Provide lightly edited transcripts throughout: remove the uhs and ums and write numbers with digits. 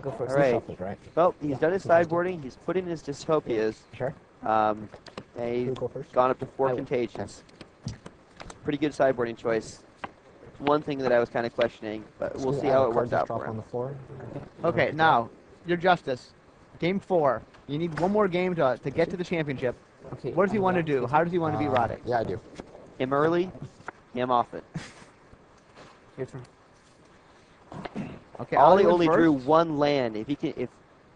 go for All right. shuffle, right? Well, he's done his sideboarding. He's put in his dystopias. Sure. And he's Go first? gone up to 4 I will. contagions. Pretty good sideboarding choice. One thing that I was kind of questioning, but we'll see how it works out for him. On the floor. Okay, now, your Justice. Game 4. You need one more game to get to the championship. Okay. What does he want to do? How does he want to beat Rade? Yeah, I do. Him early, him often. Your turn. Okay, Ollie went only first. drew one land. If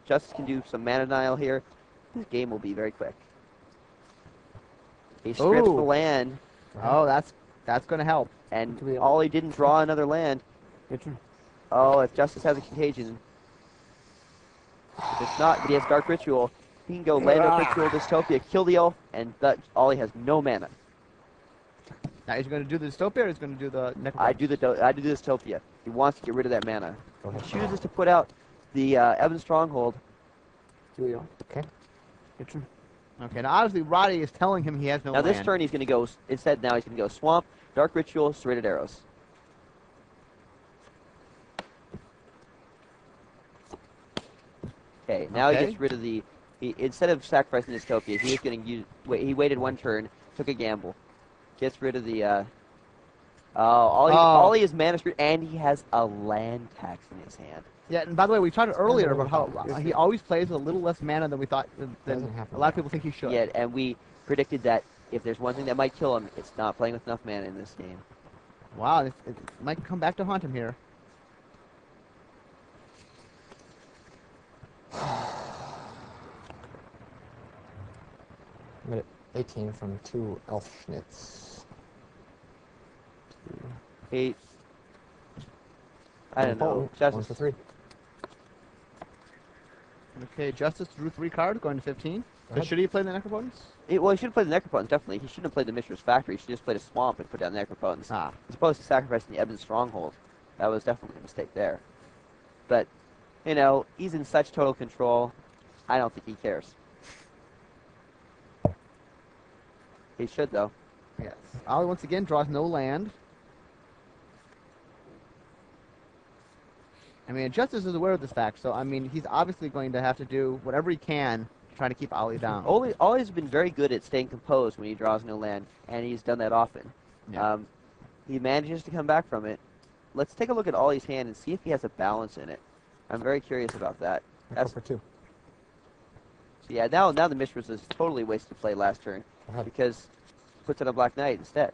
Justice can do some mana denial here, this game will be very quick. He strips the Ooh. land, Oh, that's going to help. and Ollie didn't draw another land. Your turn. Oh, if Justice has a contagion. If it's not, but he has Dark Ritual. He can go land Dark Ritual, Dystopia, kill the elf, and Ollie has no mana. Now, is he going to do the Dystopia or is he going to do the Necropotence? I do the Dystopia. He wants to get rid of that mana. Go ahead. He chooses to put out the Ebon Stronghold. Okay. Your turn. Okay, now obviously Rade is telling him he has no Now land. this turn he's going to go, instead now he's going to go Swamp, Dark Ritual, Serrated Arrows. Okay, now he gets rid of the, instead of sacrificing Dystopia, he was going to use, he waited one turn, took a gamble. Gets rid of the, Ollie is mana screwed, and he has a land tax in his hand. Yeah, and by the way, we talked earlier about how he always plays with a little less mana than we thought, than a lot of people think he should. Yeah, and we predicted that if there's one thing that might kill him, it's not playing with enough mana in this game. Wow, it might come back to haunt him here. I'm at 18 from 2 elf schnitz. 8. I don't know. One Justice. for 3. Okay, Justice drew 3 cards, going to 15. ahead. Should he play the Necropotence? Well, he should have played the Necropotence, definitely. He shouldn't have played the Mishra's Factory. He should just played a Swamp and put down the Necropotence. Ah. As opposed to sacrificing the Ebon Stronghold. That was definitely a mistake there. But, you know, he's in such total control, I don't think he cares. He should, though. Yes. Ollie once again draws no land. I mean, Justice is aware of this fact, so I mean, he's obviously going to have to do whatever he can to try to keep Ollie down. Ollie's been very good at staying composed when he draws no land, and he's done that often. Yeah. He manages to come back from it. Let's take a look at Ollie's hand and see if he has a balance in it. I'm very curious about that. That's for 2. So yeah, now the Mishra's is totally wasted play last turn because he puts in a Black Knight instead.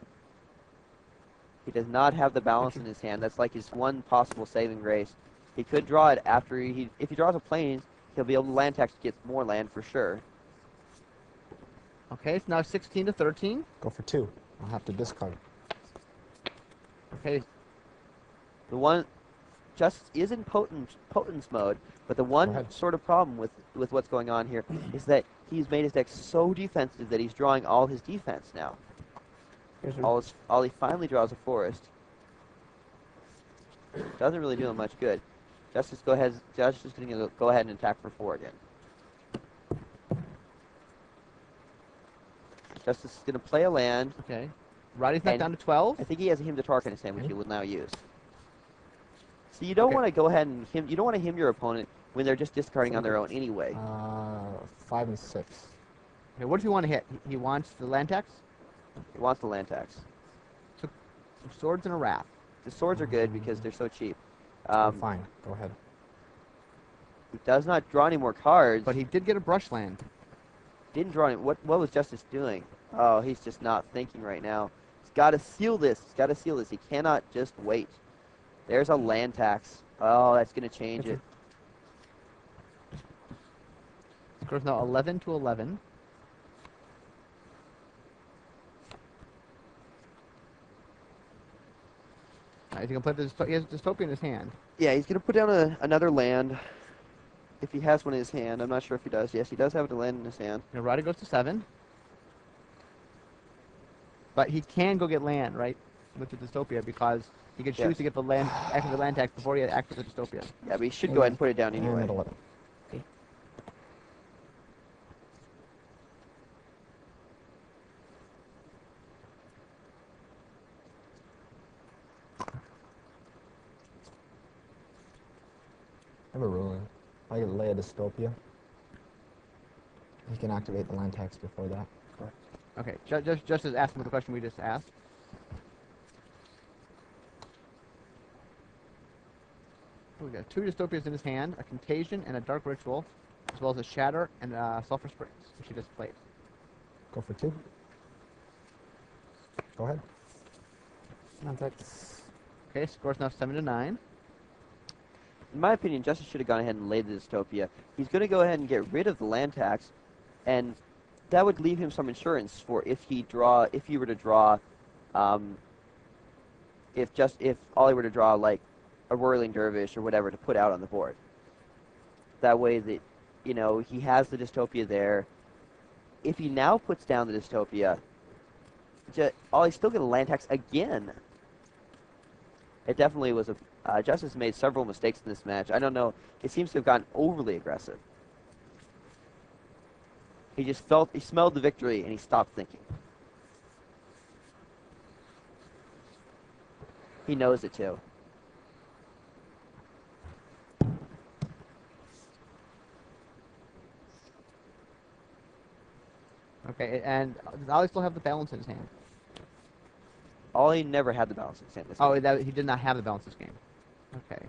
He does not have the balance in his hand. That's like his one possible saving grace. He could draw it after if he draws a Plains, he'll be able to land tax to get more land for sure. Okay, it's now 16 to 13. Go for 2. I'll have to discard. Okay, The one Justice is in potence mode, but the one sort of problem with what's going on here is that he's made his deck so defensive that he's drawing all his defense now. Ollie finally draws a forest. Doesn't really do him much good. Justice going to go ahead and attack for 4 again. Justice is going to play a land. okay. Roddy's back down to 12. I think he has a Hymn to Tark in his hand, which he will now use. So you don't want to go ahead and you don't want to hymn your opponent when they're just discarding on their own anyway. 5 and 6. Okay, what does he want to hit? He wants the land tax? He wants the land tax. So, some swords and a wrath. The swords are good because they're so cheap. Fine. Go ahead. He does not draw any more cards. But he did get a brush land. Didn't draw any. What was Justice doing? Oh, he's just not thinking right now. He's got to seal this. He's got to seal this. He cannot just wait. There's a land tax. Oh, that's going to change it. Score's now 11 to 11. He's going to play this. He has Dystopia in his hand. Yeah, he's going to put down another land. If he has one in his hand. I'm not sure if he does. Yes, he does have a land in his hand. Roddy goes to 7. But he can go get land, right? With the Dystopia, because he can choose to get the land after the land tax before he acts with the Dystopia. Yeah, but he should go ahead and put it down anyway. Okay. I'm a ruin. I could lay a dystopia. He can activate the land tax before that. Okay, just as asking the question we just asked. We got 2 dystopias in his hand, a contagion and a dark ritual, as well as a shatter and sulfur springs, which he just played. Go for 2. Go ahead. Land tax. Okay, score's now 7-9. In my opinion, Justice should have gone ahead and laid the dystopia. He's going to go ahead and get rid of the land tax, and that would leave him some insurance for if he were to draw, if Ollie were to draw like a whirling dervish or whatever to put out on the board. That way that, he has the dystopia there. If he now puts down the dystopia, Ollie's still going to land tax again. It definitely was Justice made several mistakes in this match. I don't know. It seems to have gotten overly aggressive. He smelled the victory and he stopped thinking. He knows it too. Okay, and does Ollie still have the balance in his hand? Ollie never had the balance in his hand. Oh, he did not have the balance this game. Okay.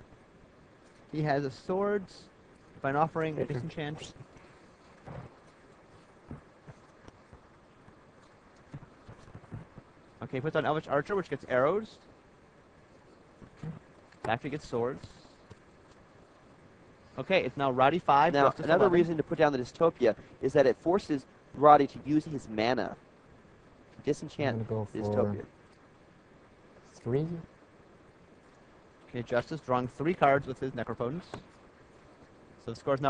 He has a swords, by offering a disenchant. Okay, puts on Elvish Archer, which gets arrows. Factory gets swords. Okay, it's now Roddy 5. Now, Justice another 11. reason to put down the dystopia is that it forces Roddy to use his mana to disenchant Go the for dystopia. 3. Okay, Justice drawing 3 cards with his Necropotence. So the score's now